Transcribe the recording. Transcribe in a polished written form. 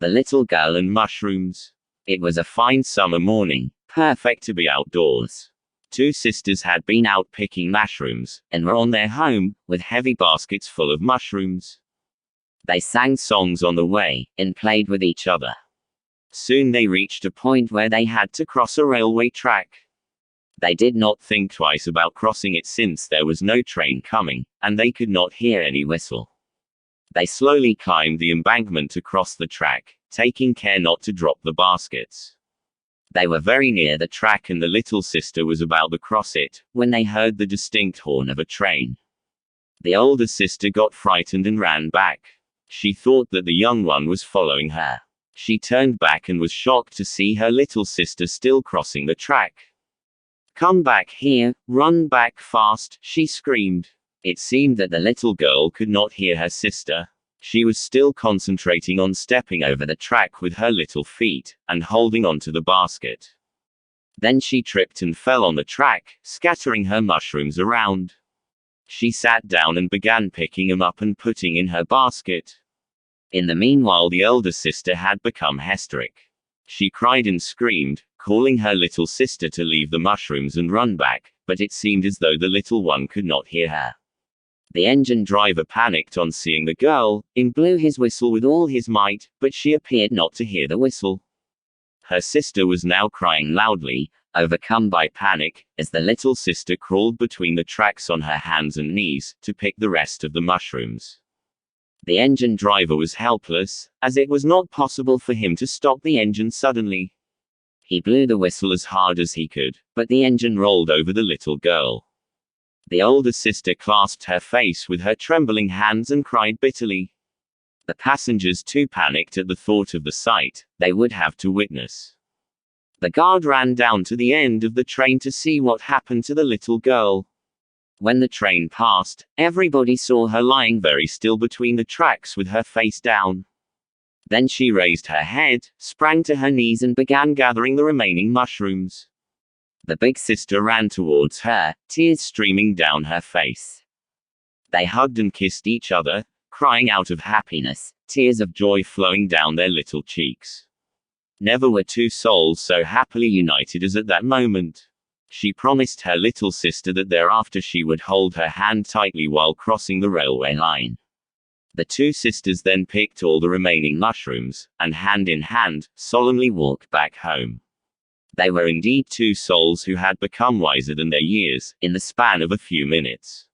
The Little Girl and Mushrooms. It was a fine summer morning, perfect to be outdoors. Two sisters had been out picking mushrooms, and were on their home, with heavy baskets full of mushrooms. They sang songs on the way, and played with each other. Soon they reached a point where they had to cross a railway track. They did not think twice about crossing it since there was no train coming, and they could not hear any whistle. They slowly climbed the embankment to cross the track, taking care not to drop the baskets. They were very near the track and the little sister was about to cross it, when they heard the distinct horn of a train. The older sister got frightened and ran back. She thought that the young one was following her. She turned back and was shocked to see her little sister still crossing the track. "Come back here, run back fast," she screamed. It seemed that the little girl could not hear her sister. She was still concentrating on stepping over the track with her little feet, and holding onto the basket. Then she tripped and fell on the track, scattering her mushrooms around. She sat down and began picking them up and putting in her basket. In the meanwhile, the elder sister had become hysteric. She cried and screamed, calling her little sister to leave the mushrooms and run back, but it seemed as though the little one could not hear her. The engine driver panicked on seeing the girl, and blew his whistle with all his might, but she appeared not to hear the whistle. Her sister was now crying loudly, overcome by panic, as the little sister crawled between the tracks on her hands and knees, to pick the rest of the mushrooms. The engine driver was helpless, as it was not possible for him to stop the engine suddenly. He blew the whistle as hard as he could, but the engine rolled over the little girl. The older sister clasped her face with her trembling hands and cried bitterly. The passengers too panicked at the thought of the sight they would have to witness. The guard ran down to the end of the train to see what happened to the little girl. When the train passed, everybody saw her lying very still between the tracks with her face down. Then she raised her head, sprang to her knees and began gathering the remaining mushrooms. The big sister ran towards her, tears streaming down her face. They hugged and kissed each other, crying out of happiness, tears of joy flowing down their little cheeks. Never were two souls so happily united as at that moment. She promised her little sister that thereafter she would hold her hand tightly while crossing the railway line. The two sisters then picked all the remaining mushrooms, and hand in hand, solemnly walked back home. They were indeed two souls who had become wiser than their years, in the span of a few minutes.